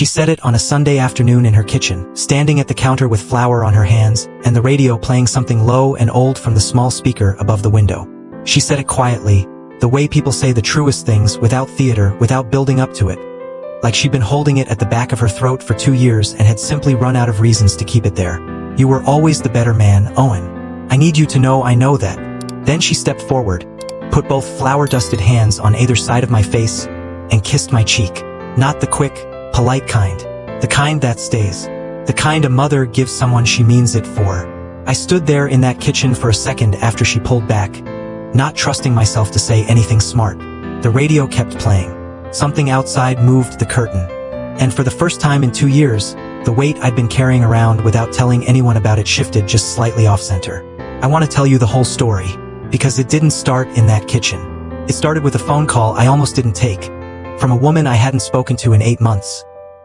She said it on a Sunday afternoon in her kitchen, standing at the counter with flour on her hands and the radio playing something low and old from the small speaker above the window. She said it quietly, the way people say the truest things without theater, without building up to it. Like she'd been holding it at the back of her throat for 2 years and had simply run out of reasons to keep it there. You were always the better man, Owen. I need you to know I know that. Then she stepped forward, put both flour-dusted hands on either side of my face, and kissed my cheek. Not the quick, polite kind. The kind that stays. The kind a mother gives someone she means it for. I stood there in that kitchen for a second after she pulled back, not trusting myself to say anything smart. The radio kept playing. Something outside moved the curtain. And for the first time in 2 years, the weight I'd been carrying around without telling anyone about it shifted just slightly off-center. I want to tell you the whole story, because it didn't start in that kitchen. It started with a phone call I almost didn't take, from a woman I hadn't spoken to in 8 months,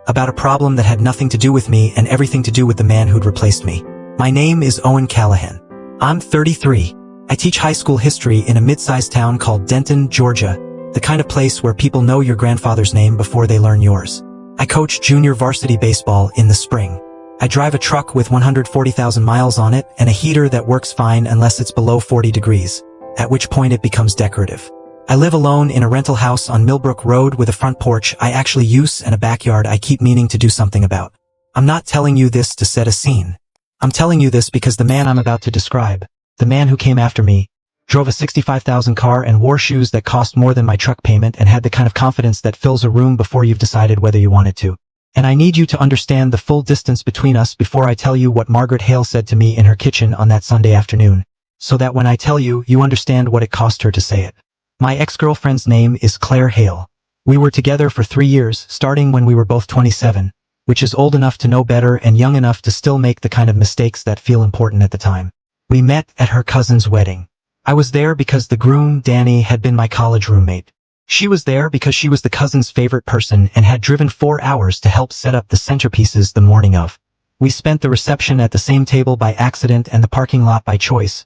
about a problem that had nothing to do with me and everything to do with the man who'd replaced me. My name is Owen Callahan. I'm 33. I teach high school history in a mid-sized town called Denton, Georgia, the kind of place where people know your grandfather's name before they learn yours. I coach junior varsity baseball in the spring. I drive a truck with 140,000 miles on it and a heater that works fine unless it's below 40 degrees, at which point it becomes decorative. I live alone in a rental house on Millbrook Road with a front porch I actually use and a backyard I keep meaning to do something about. I'm not telling you this to set a scene. I'm telling you this because the man I'm about to describe, the man who came after me, drove a $65,000 car and wore shoes that cost more than my truck payment and had the kind of confidence that fills a room before you've decided whether you want it to. And I need you to understand the full distance between us before I tell you what Margaret Hale said to me in her kitchen on that Sunday afternoon, so that when I tell you, you understand what it cost her to say it. My ex-girlfriend's name is Claire Hale. We were together for 3 years, starting when we were both 27, which is old enough to know better and young enough to still make the kind of mistakes that feel important at the time. We met at her cousin's wedding. I was there because the groom, Danny, had been my college roommate. She was there because she was the cousin's favorite person and had driven 4 hours to help set up the centerpieces the morning of. We spent the reception at the same table by accident and the parking lot by choice,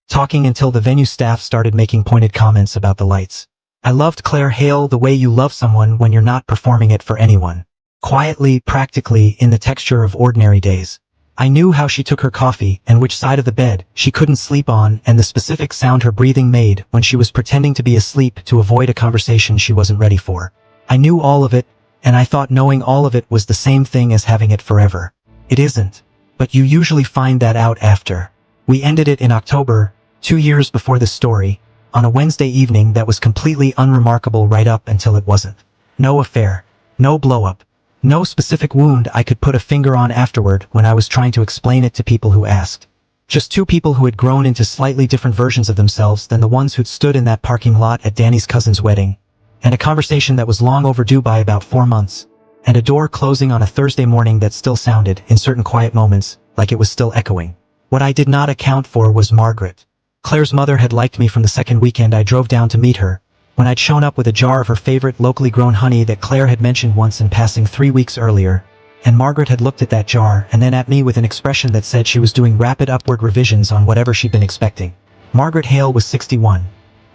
talking until the venue staff started making pointed comments about the lights. I loved Claire Hale the way you love someone when you're not performing it for anyone. Quietly, practically, in the texture of ordinary days. I knew how she took her coffee and which side of the bed she couldn't sleep on and the specific sound her breathing made when she was pretending to be asleep to avoid a conversation she wasn't ready for. I knew all of it, and I thought knowing all of it was the same thing as having it forever. It isn't. But you usually find that out after. We ended it in October, 2 years before this story, on a Wednesday evening that was completely unremarkable right up until it wasn't. No affair. No blow-up. No specific wound I could put a finger on afterward when I was trying to explain it to people who asked. Just 2 people who had grown into slightly different versions of themselves than the ones who'd stood in that parking lot at Danny's cousin's wedding, and a conversation that was long overdue by about 4 months, and a door closing on a Thursday morning that still sounded, in certain quiet moments, like it was still echoing. What I did not account for was Margaret. Claire's mother had liked me from the second weekend I drove down to meet her, when I'd shown up with a jar of her favorite locally grown honey that Claire had mentioned once in passing 3 weeks earlier, and Margaret had looked at that jar and then at me with an expression that said she was doing rapid upward revisions on whatever she'd been expecting. Margaret Hale was 61,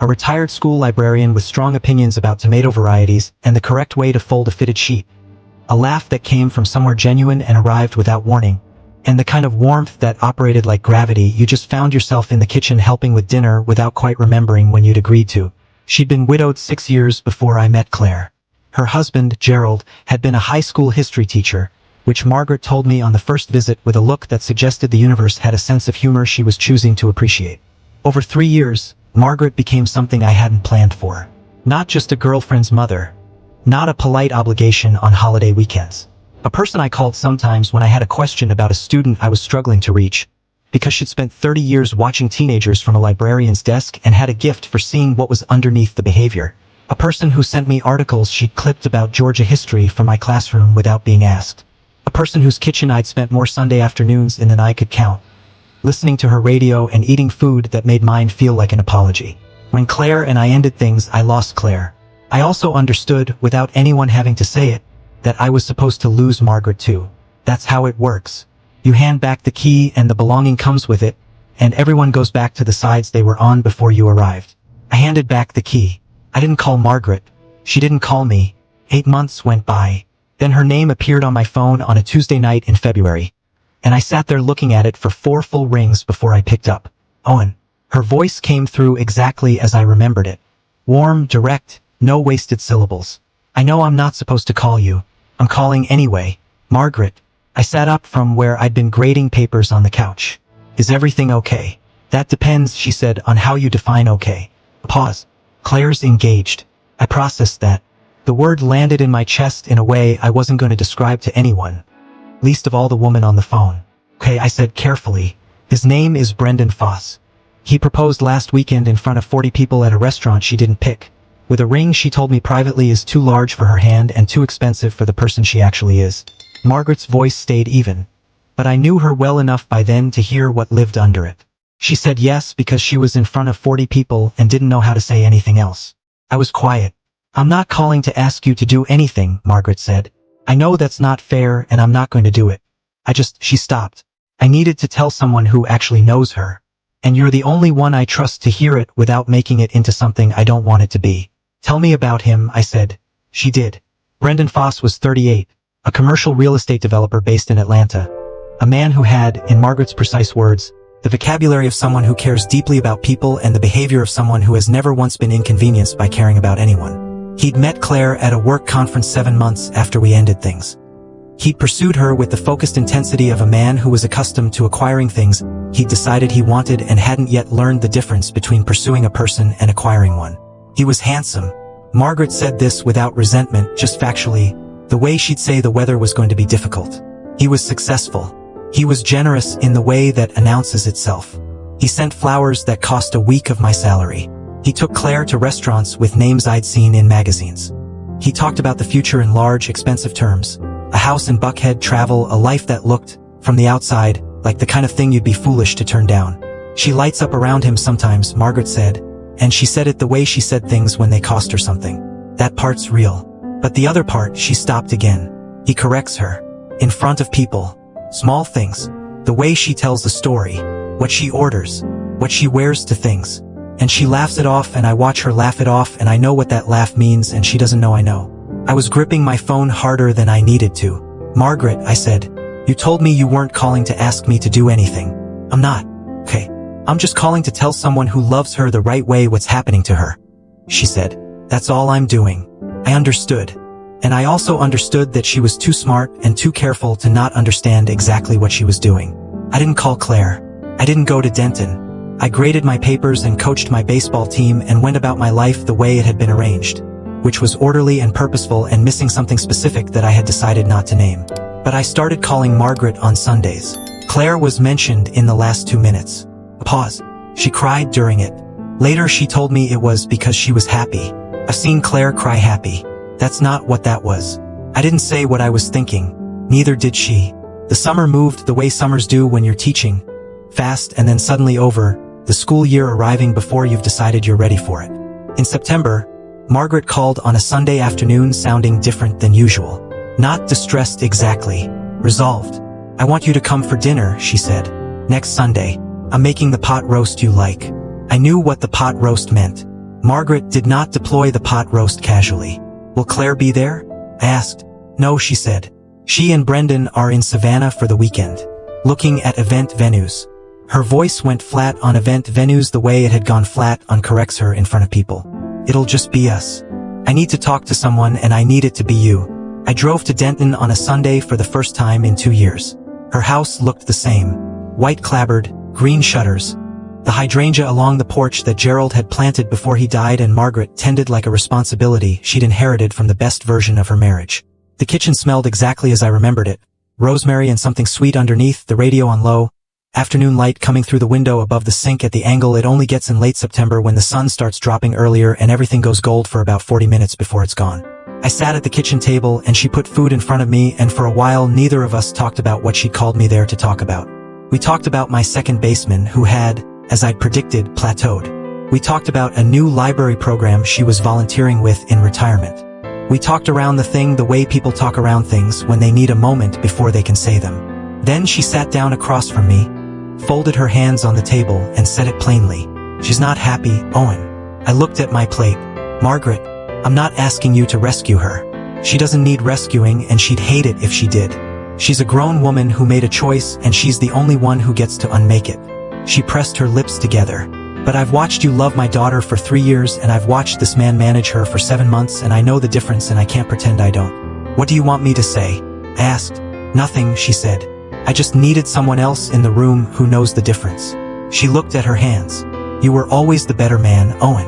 a retired school librarian with strong opinions about tomato varieties and the correct way to fold a fitted sheet. A laugh that came from somewhere genuine and arrived without warning, and the kind of warmth that operated like gravity. You just found yourself in the kitchen helping with dinner without quite remembering when you'd agreed to. She'd been widowed 6 years before I met Claire. Her husband, Gerald, had been a high school history teacher, which Margaret told me on the first visit with a look that suggested the universe had a sense of humor she was choosing to appreciate. Over 3 years, Margaret became something I hadn't planned for. Not just a girlfriend's mother. Not a polite obligation on holiday weekends. A person I called sometimes when I had a question about a student I was struggling to reach, because she'd spent 30 years watching teenagers from a librarian's desk and had a gift for seeing what was underneath the behavior. A person who sent me articles she'd clipped about Georgia history from my classroom without being asked. A person whose kitchen I'd spent more Sunday afternoons in than I could count, listening to her radio and eating food that made mine feel like an apology. When Claire and I ended things, I lost Claire. I also understood, without anyone having to say it, that I was supposed to lose Margaret too. That's how it works. You hand back the key and the belonging comes with it, and everyone goes back to the sides they were on before you arrived. I handed back the key. I didn't call Margaret. She didn't call me. 8 months went by. Then her name appeared on my phone on a Tuesday night in February, and I sat there looking at it for 4 full rings before I picked up. Owen. Her voice came through exactly as I remembered it. Warm, direct, no wasted syllables. I know I'm not supposed to call you. I'm calling anyway. Margaret. I sat up from where I'd been grading papers on the couch. Is everything okay? That depends, she said, on how you define okay. A pause. Claire's engaged. I processed that. The word landed in my chest in a way I wasn't going to describe to anyone. Least of all the woman on the phone. Okay, I said carefully. His name is Brendan Foss. He proposed last weekend in front of 40 people at a restaurant she didn't pick. With a ring she told me privately is too large for her hand and too expensive for the person she actually is. Margaret's voice stayed even. But I knew her well enough by then to hear what lived under it. She said yes because she was in front of 40 people and didn't know how to say anything else. I was quiet. I'm not calling to ask you to do anything, Margaret said. I know that's not fair and I'm not going to do it. She stopped. I needed to tell someone who actually knows her. And you're the only one I trust to hear it without making it into something I don't want it to be. Tell me about him, I said. She did. Brendan Foss was 38, a commercial real estate developer based in Atlanta. A man who had, in Margaret's precise words, the vocabulary of someone who cares deeply about people and the behavior of someone who has never once been inconvenienced by caring about anyone. He'd met Claire at a work conference 7 months after we ended things. He'd pursued her with the focused intensity of a man who was accustomed to acquiring things he'd decided he wanted and hadn't yet learned the difference between pursuing a person and acquiring one. He was handsome. Margaret said this without resentment, just factually, the way she'd say the weather was going to be difficult. He was successful. He was generous in the way that announces itself. He sent flowers that cost a week of my salary. He took Claire to restaurants with names I'd seen in magazines. He talked about the future in large, expensive terms. A house in Buckhead, travel, a life that looked, from the outside, like the kind of thing you'd be foolish to turn down. She lights up around him sometimes, Margaret said, and she said it the way she said things when they cost her something. That part's real. But the other part, she stopped again. He corrects her. In front of people. Small things. The way she tells the story. What she orders. What she wears to things. And she laughs it off and I watch her laugh it off and I know what that laugh means and she doesn't know I know. I was gripping my phone harder than I needed to. Margaret, I said, you told me you weren't calling to ask me to do anything. I'm not. Okay. I'm just calling to tell someone who loves her the right way what's happening to her. She said, that's all I'm doing. I understood. And I also understood that she was too smart and too careful to not understand exactly what she was doing. I didn't call Claire. I didn't go to Denton. I graded my papers and coached my baseball team and went about my life the way it had been arranged, which was orderly and purposeful and missing something specific that I had decided not to name. But I started calling Margaret on Sundays. Claire was mentioned in the last 2 minutes. A pause. She cried during it. Later she told me it was because she was happy. I've seen Claire cry happy. That's not what that was. I didn't say what I was thinking. Neither did she. The summer moved the way summers do when you're teaching. Fast and then suddenly over, the school year arriving before you've decided you're ready for it. In September, Margaret called on a Sunday afternoon sounding different than usual. Not distressed exactly. Resolved. I want you to come for dinner, she said. Next Sunday. I'm making the pot roast you like. I knew what the pot roast meant. Margaret did not deploy the pot roast casually. Will Claire be there? I asked. No, she said. She and Brendan are in Savannah for the weekend. Looking at event venues. Her voice went flat on event venues the way it had gone flat on corrects her in front of people. It'll just be us. I need to talk to someone and I need it to be you. I drove to Denton on a Sunday for the first time in 2 years. Her house looked the same. White clapboard, green shutters. The hydrangea along the porch that Gerald had planted before he died and Margaret tended like a responsibility she'd inherited from the best version of her marriage. The kitchen smelled exactly as I remembered it. Rosemary and something sweet underneath, the radio on low. Afternoon light coming through the window above the sink at the angle it only gets in late September when the sun starts dropping earlier and everything goes gold for about 40 minutes before it's gone. I sat at the kitchen table and she put food in front of me and for a while neither of us talked about what she'd called me there to talk about. We talked about my second baseman who had, as I'd predicted, plateaued. We talked about a new library program she was volunteering with in retirement. We talked around the thing the way people talk around things when they need a moment before they can say them. Then she sat down across from me, folded her hands on the table and said it plainly. She's not happy, Owen. I looked at my plate. Margaret, I'm not asking you to rescue her. She doesn't need rescuing and she'd hate it if she did. She's a grown woman who made a choice and she's the only one who gets to unmake it. She pressed her lips together. But I've watched you love my daughter for 3 years and I've watched this man manage her for 7 months and I know the difference and I can't pretend I don't. What do you want me to say? I asked. Nothing, she said. I just needed someone else in the room who knows the difference. She looked at her hands. You were always the better man, Owen.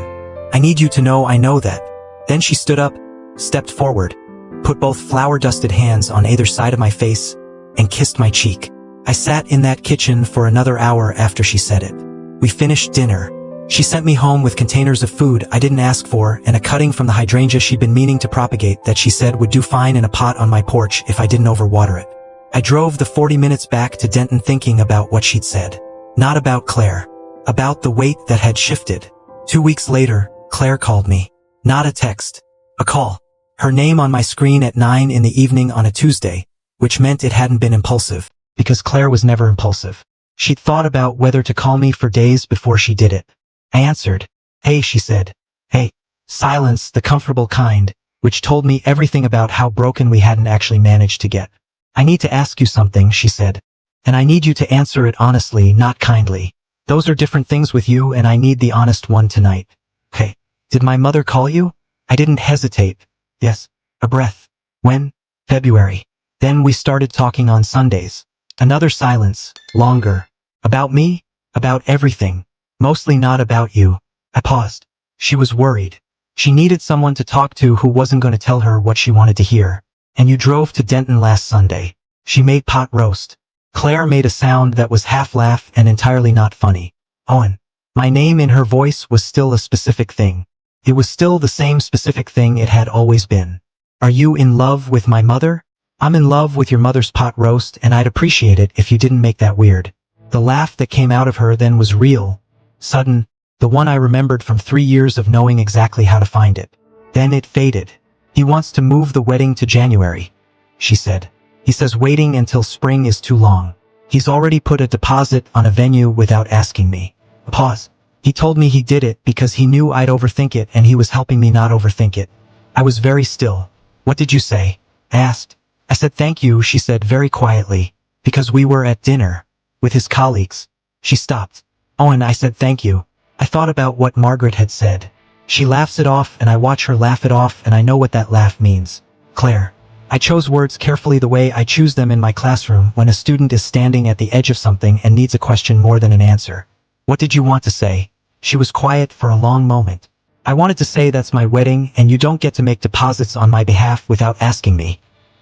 I need you to know I know that. Then she stood up, stepped forward, put both flour-dusted hands on either side of my face, and kissed my cheek. I sat in that kitchen for another hour after she said it. We finished dinner. She sent me home with containers of food I didn't ask for and a cutting from the hydrangea she'd been meaning to propagate that she said would do fine in a pot on my porch if I didn't overwater it. I drove the 40 minutes back to Denton thinking about what she'd said. Not about Claire. About the weight that had shifted. 2 weeks later, Claire called me. Not a text. A call. Her name on my screen at 9 in the evening on a Tuesday, which meant it hadn't been impulsive, because Claire was never impulsive. She'd thought about whether to call me for days before she did it. I answered. Hey, she said. Hey. Silence, the comfortable kind, which told me everything about how broken we hadn't actually managed to get. I need to ask you something, she said. And I need you to answer it honestly, not kindly. Those are different things with you and I need the honest one tonight. Okay. Did my mother call you? I didn't hesitate. Yes. A breath. When? February. Then we started talking on Sundays. Another silence. Longer. About me? About everything. Mostly not about you. I paused. She was worried. She needed someone to talk to who wasn't going to tell her what she wanted to hear. And you drove to Denton last Sunday. She made pot roast. Claire made a sound that was half laugh and entirely not funny. Owen. My name in her voice was still a specific thing. It was still the same specific thing it had always been. Are you in love with my mother? I'm in love with your mother's pot roast and I'd appreciate it if you didn't make that weird. The laugh that came out of her then was real. Sudden. The one I remembered from 3 years of knowing exactly how to find it. Then it faded. He wants to move the wedding to January, she said. He says waiting until spring is too long. He's already put a deposit on a venue without asking me. A pause. He told me he did it because he knew I'd overthink it and he was helping me not overthink it. I was very still. What did you say? I asked. I said thank you, she said very quietly, because we were at dinner with his colleagues. She stopped. Owen, I said thank you. I thought about what Margaret had said. She laughs it off and I watch her laugh it off and I know what that laugh means. Claire. I chose words carefully the way I choose them in my classroom when a student is standing at the edge of something and needs a question more than an answer. What did you want to say? She was quiet for a long moment. I wanted to say that's my wedding and you don't get to make deposits on my behalf without asking me,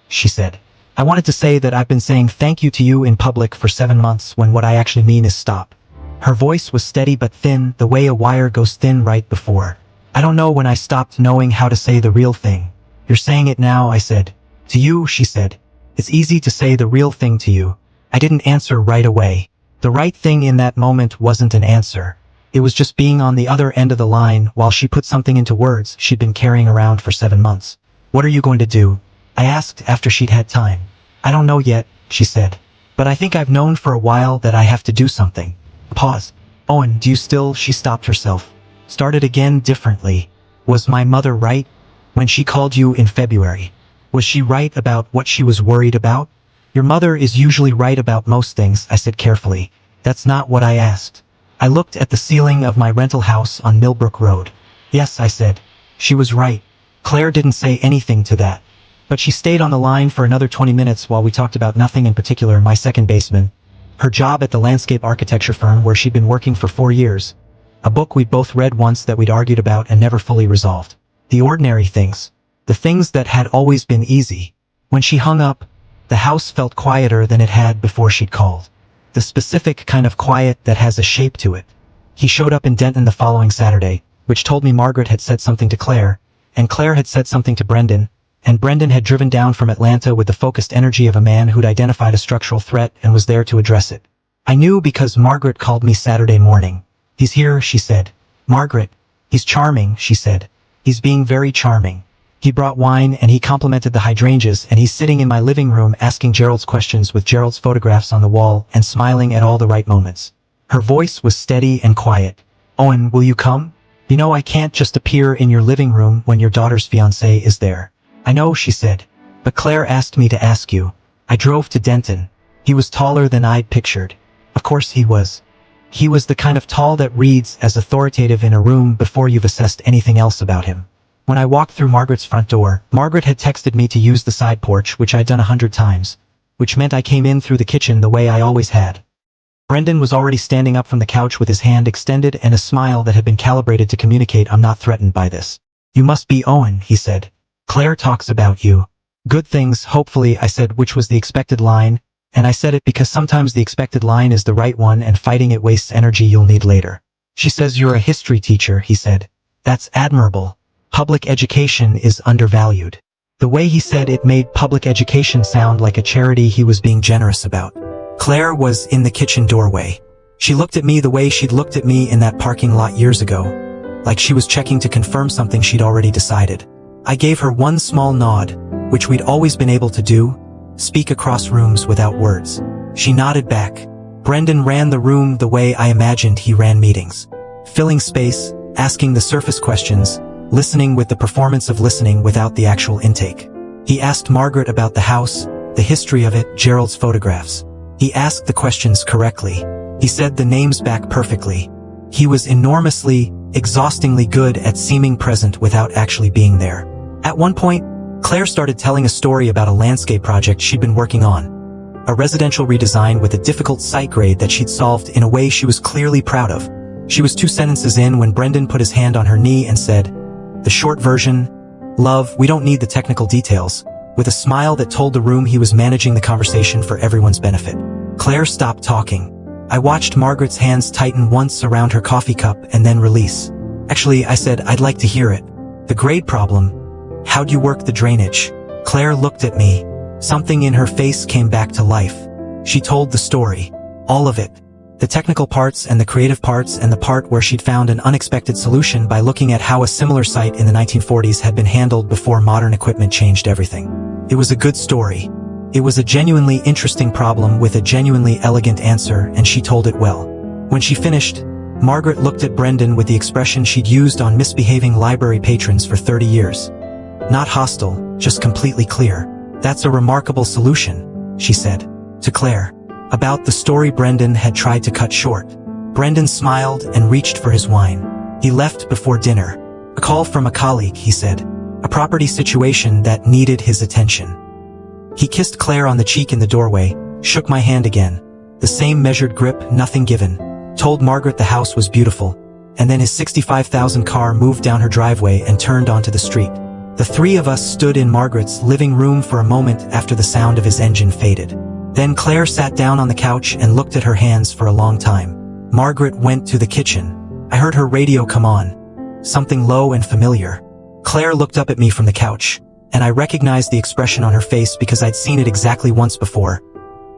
she said. I wanted to say that I've been saying thank you to you in public for 7 months when what I actually mean is stop. Her voice was steady but thin, the way a wire goes thin right before. I don't know when I stopped knowing how to say the real thing. You're saying it now, I said. To you, she said. It's easy to say the real thing to you. I didn't answer right away. The right thing in that moment wasn't an answer. It was just being on the other end of the line while she put something into words she'd been carrying around for 7 months. What are you going to do? I asked after she'd had time. I don't know yet, she said. But I think I've known for a while that I have to do something. Pause. Owen, do you still? She stopped herself. Started again differently. Was my mother right? When she called you in February. Was she right about what she was worried about? Your mother is usually right about most things, I said carefully. That's not what I asked. I looked at the ceiling of my rental house on Millbrook Road. Yes, I said. She was right. Claire didn't say anything to that. But she stayed on the line for another 20 minutes while we talked about nothing in particular, my second baseman, her job at the landscape architecture firm where she'd been working for 4 years, a book we'd both read once that we'd argued about and never fully resolved. The ordinary things. The things that had always been easy. When she hung up, the house felt quieter than it had before she'd called. The specific kind of quiet that has a shape to it. He showed up in Denton the following Saturday, which told me Margaret had said something to Claire, and Claire had said something to Brendan, and Brendan had driven down from Atlanta with the focused energy of a man who'd identified a structural threat and was there to address it. I knew because Margaret called me Saturday morning. He's here, she said. Margaret. He's charming, she said. He's being very charming. He brought wine and he complimented the hydrangeas and he's sitting in my living room asking Gerald's questions with Gerald's photographs on the wall and smiling at all the right moments. Her voice was steady and quiet. Owen, will you come? You know I can't just appear in your living room when your daughter's fiancé is there. I know, she said. But Claire asked me to ask you. I drove to Denton. He was taller than I'd pictured. Of course he was. He was the kind of tall that reads as authoritative in a room before you've assessed anything else about him. When I walked through Margaret's front door, Margaret had texted me to use the side porch, which I'd done 100 times, which meant I came in through the kitchen the way I always had. Brendan was already standing up from the couch with his hand extended and a smile that had been calibrated to communicate I'm not threatened by this. You must be Owen, he said. Claire talks about you. Good things, hopefully, I said, which was the expected line, and I said it because sometimes the expected line is the right one and fighting it wastes energy you'll need later. She says you're a history teacher, he said. That's admirable. Public education is undervalued. The way he said it made public education sound like a charity he was being generous about. Claire was in the kitchen doorway. She looked at me the way she'd looked at me in that parking lot years ago, like she was checking to confirm something she'd already decided. I gave her one small nod, which we'd always been able to do, speak across rooms without words. She nodded back. Brendan ran the room the way I imagined he ran meetings. Filling space, asking the surface questions, listening with the performance of listening without the actual intake. He asked Margaret about the house, the history of it, Gerald's photographs. He asked the questions correctly. He said the names back perfectly. He was enormously, exhaustingly good at seeming present without actually being there. At one point, Claire started telling a story about a landscape project she'd been working on. A residential redesign with a difficult site grade that she'd solved in a way she was clearly proud of. She was 2 sentences in when Brendan put his hand on her knee and said, "The short version, love, we don't need the technical details," with a smile that told the room he was managing the conversation for everyone's benefit. Claire stopped talking. I watched Margaret's hands tighten once around her coffee cup and then release. Actually, I said, I'd like to hear it. The grade problem. How'd you work the drainage? Claire looked at me. Something in her face came back to life. She told the story. All of it. The technical parts and the creative parts and the part where she'd found an unexpected solution by looking at how a similar site in the 1940s had been handled before modern equipment changed everything. It was a good story. It was a genuinely interesting problem with a genuinely elegant answer, and she told it well. When she finished, Margaret looked at Brendan with the expression she'd used on misbehaving library patrons for 30 years. Not hostile, just completely clear. That's a remarkable solution, she said. To Claire. About the story Brendan had tried to cut short. Brendan smiled and reached for his wine. He left before dinner. A call from a colleague, he said. A property situation that needed his attention. He kissed Claire on the cheek in the doorway, shook my hand again. The same measured grip, nothing given. Told Margaret the house was beautiful. And then his 65,000 car moved down her driveway and turned onto the street. The three of us stood in Margaret's living room for a moment after the sound of his engine faded. Then Claire sat down on the couch and looked at her hands for a long time. Margaret went to the kitchen. I heard her radio come on. Something low and familiar. Claire looked up at me from the couch, and I recognized the expression on her face because I'd seen it exactly once before.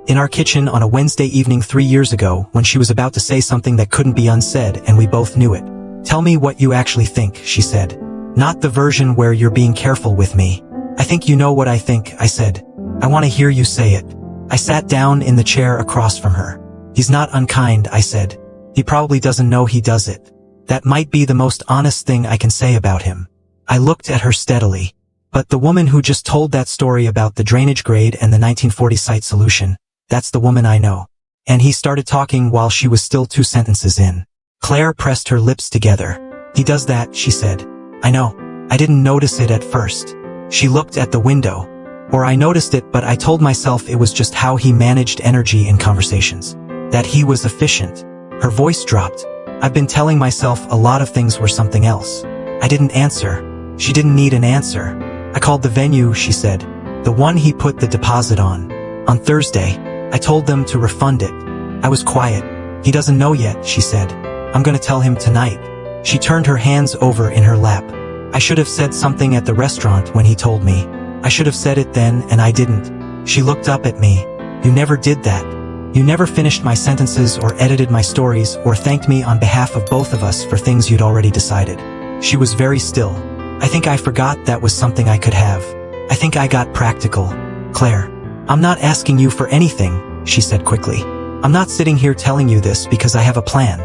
In our kitchen on a Wednesday evening 3 years ago, when she was about to say something that couldn't be unsaid and we both knew it. Tell me what you actually think, she said. Not the version where you're being careful with me. I think you know what I think, I said. I want to hear you say it. I sat down in the chair across from her. He's not unkind, I said. He probably doesn't know he does it. That might be the most honest thing I can say about him. I looked at her steadily. But the woman who just told that story about the drainage grade and the 1940 site solution, that's the woman I know. And he started talking while she was still 2 sentences in. Claire pressed her lips together. He does that, she said. I know. I didn't notice it at first. She looked at the window. Or I noticed it, but I told myself it was just how he managed energy in conversations. That he was efficient. Her voice dropped. I've been telling myself a lot of things were something else. I didn't answer. She didn't need an answer. I called the venue, she said. The one he put the deposit on. On Thursday. I told them to refund it. I was quiet. He doesn't know yet, she said. I'm gonna tell him tonight. She turned her hands over in her lap. I should have said something at the restaurant when he told me. I should have said it then, and I didn't. She looked up at me. You never did that. You never finished my sentences or edited my stories or thanked me on behalf of both of us for things you'd already decided. She was very still. I think I forgot that was something I could have. I think I got practical. Claire, I'm not asking you for anything, she said quickly. I'm not sitting here telling you this because I have a plan.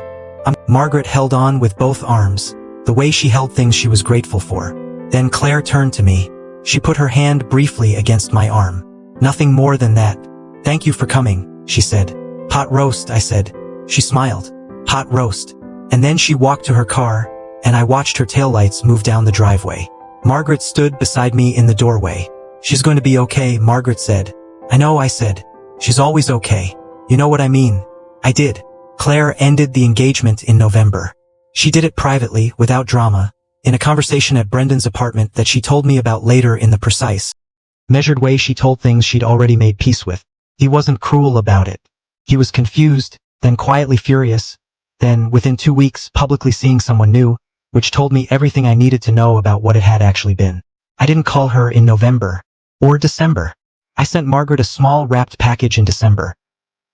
Margaret held on with both arms. The way she held things she was grateful for. Then Claire turned to me. She put her hand briefly against my arm. Nothing more than that. Thank you for coming, she said. Hot roast, I said. She smiled. Hot roast. And then she walked to her car, and I watched her taillights move down the driveway. Margaret stood beside me in the doorway. She's going to be okay, Margaret said. I know, I said. She's always okay. You know what I mean? I did. Claire ended the engagement in November. She did it privately, without drama, in a conversation at Brendan's apartment that she told me about later in the precise, measured way she told things she'd already made peace with. He wasn't cruel about it. He was confused, then quietly furious, then, within 2 weeks, publicly seeing someone new, which told me everything I needed to know about what it had actually been. I didn't call her in November. Or December. I sent Margaret a small wrapped package in December.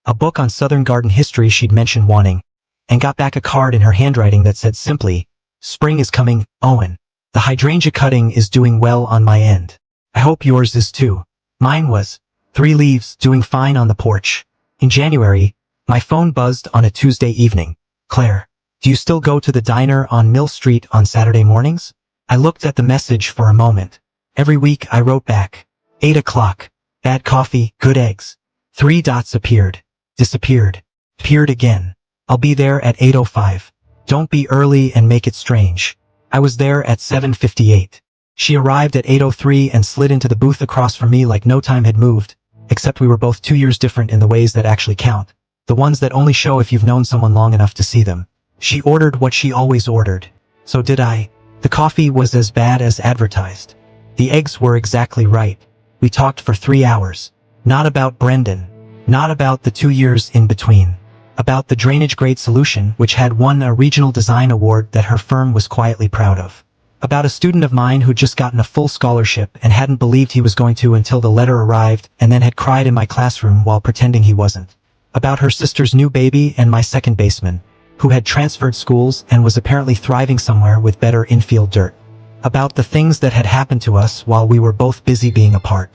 A book on Southern garden history she'd mentioned wanting, and got back a card in her handwriting that said simply, Spring is coming, Owen. The hydrangea cutting is doing well on my end. I hope yours is too. Mine was. 3 leaves, doing fine on the porch. In January, my phone buzzed on a Tuesday evening. Claire, do you still go to the diner on Mill Street on Saturday mornings? I looked at the message for a moment. Every week I wrote back. 8 o'clock. Bad coffee, good eggs. 3 dots appeared. Disappeared. Appeared again. I'll be there at 8:05. Don't be early and make it strange. I was there at 7:58. She arrived at 8:03 and slid into the booth across from me like no time had moved, except we were both 2 years different in the ways that actually count. The ones that only show if you've known someone long enough to see them. She ordered what she always ordered. So did I. The coffee was as bad as advertised. The eggs were exactly right. We talked for 3 hours. Not about Brendan. Not about the 2 years in between. About the drainage grade solution which had won a regional design award that her firm was quietly proud of. About a student of mine who'd just gotten a full scholarship and hadn't believed he was going to until the letter arrived and then had cried in my classroom while pretending he wasn't. About her sister's new baby and my second baseman, who had transferred schools and was apparently thriving somewhere with better infield dirt. About the things that had happened to us while we were both busy being apart.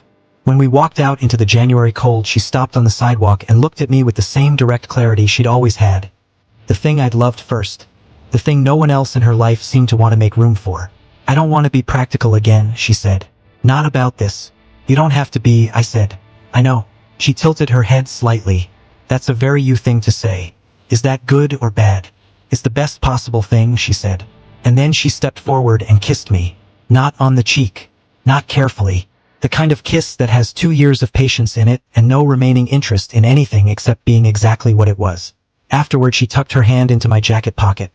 When we walked out into the January cold, she stopped on the sidewalk and looked at me with the same direct clarity she'd always had. The thing I'd loved first. The thing no one else in her life seemed to want to make room for. I don't want to be practical again, she said. Not about this. You don't have to be, I said. I know. She tilted her head slightly. That's a very you thing to say. Is that good or bad? It's the best possible thing, she said. And then she stepped forward and kissed me. Not on the cheek. Not carefully. The kind of kiss that has 2 years of patience in it and no remaining interest in anything except being exactly what it was. Afterward she tucked her hand into my jacket pocket.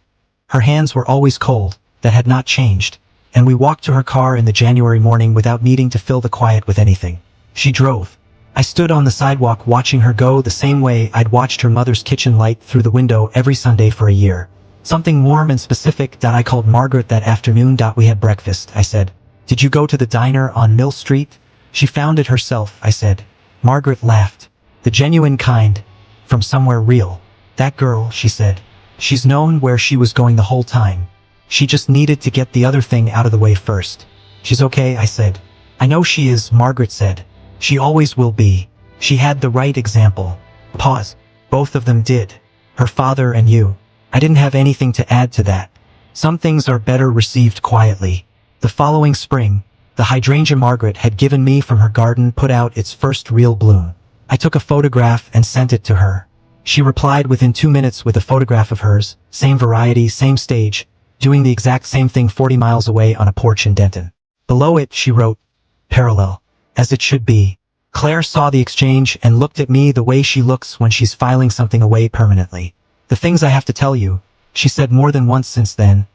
Her hands were always cold, that had not changed, and we walked to her car in the January morning without needing to fill the quiet with anything. She drove. I stood on the sidewalk watching her go the same way I'd watched her mother's kitchen light through the window every Sunday for a year. Something warm and specific. I called Margaret that afternoon. We had breakfast, I said. Did you go to the diner on Mill Street? She found it herself, I said. Margaret laughed. The genuine kind. From somewhere real. That girl, she said. She's known where she was going the whole time. She just needed to get the other thing out of the way first. She's okay, I said. I know she is, Margaret said. She always will be. She had the right example. Pause. Both of them did. Her father and you. I didn't have anything to add to that. Some things are better received quietly. The following spring, the hydrangea Margaret had given me from her garden put out its first real bloom. I took a photograph and sent it to her. She replied within 2 minutes with a photograph of hers, same variety, same stage, doing the exact same thing 40 miles away on a porch in Denton. Below it, she wrote, parallel, as it should be. Claire saw the exchange and looked at me the way she looks when she's filing something away permanently. The things I have to tell you, she said more than once since then,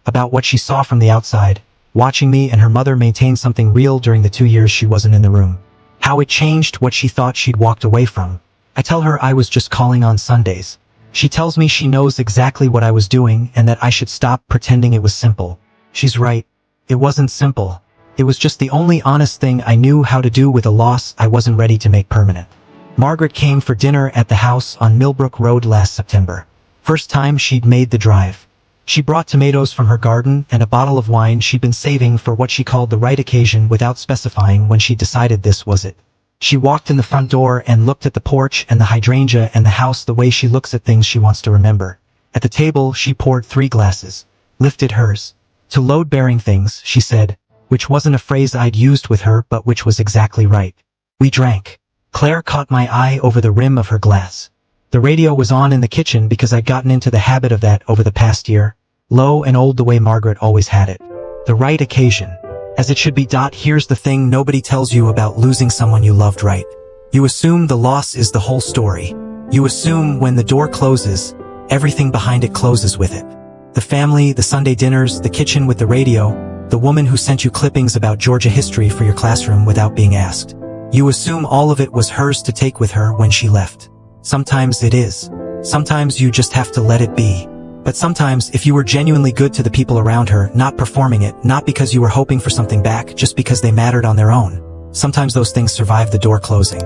about what she saw from the outside, watching me and her mother maintain something real during the 2 years she wasn't in the room. How it changed what she thought she'd walked away from. I tell her I was just calling on Sundays. She tells me she knows exactly what I was doing and that I should stop pretending it was simple. She's right. It wasn't simple. It was just the only honest thing I knew how to do with a loss I wasn't ready to make permanent. Margaret came for dinner at the house on Millbrook Road last September. First time she'd made the drive. She brought tomatoes from her garden and a bottle of wine she'd been saving for what she called the right occasion without specifying when she decided this was it. She walked in the front door and looked at the porch and the hydrangea and the house the way she looks at things she wants to remember. At the table, she poured 3 glasses, lifted hers. To load-bearing things, she said, which wasn't a phrase I'd used with her but which was exactly right. We drank. Claire caught my eye over the rim of her glass. The radio was on in the kitchen because I'd gotten into the habit of that over the past year, low and old the way Margaret always had it. The right occasion. As it should be. Here's the thing nobody tells you about losing someone you loved, right? You assume the loss is the whole story. You assume when the door closes, everything behind it closes with it. The family, the Sunday dinners, the kitchen with the radio, the woman who sent you clippings about Georgia history for your classroom without being asked. You assume all of it was hers to take with her when she left. Sometimes it is. Sometimes you just have to let it be. But sometimes, if you were genuinely good to the people around her, not performing it, not because you were hoping for something back, just because they mattered on their own, sometimes those things survive the door closing.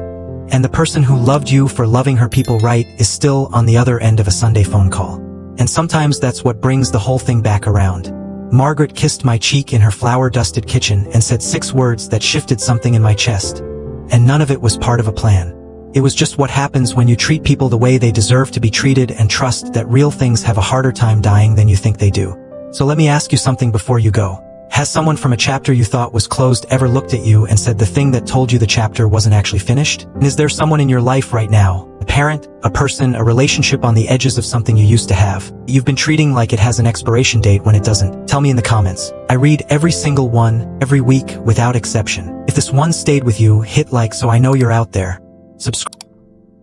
And the person who loved you for loving her people right is still on the other end of a Sunday phone call. And sometimes that's what brings the whole thing back around. Margaret kissed my cheek in her flour-dusted kitchen and said 6 words that shifted something in my chest. And none of it was part of a plan. It was just what happens when you treat people the way they deserve to be treated and trust that real things have a harder time dying than you think they do. So let me ask you something before you go. Has someone from a chapter you thought was closed ever looked at you and said the thing that told you the chapter wasn't actually finished? And is there someone in your life right now, a parent, a person, a relationship on the edges of something you used to have, you've been treating like it has an expiration date when it doesn't? Tell me in the comments. I read every single one, every week, without exception. If this one stayed with you, hit like so I know you're out there. Subscribe.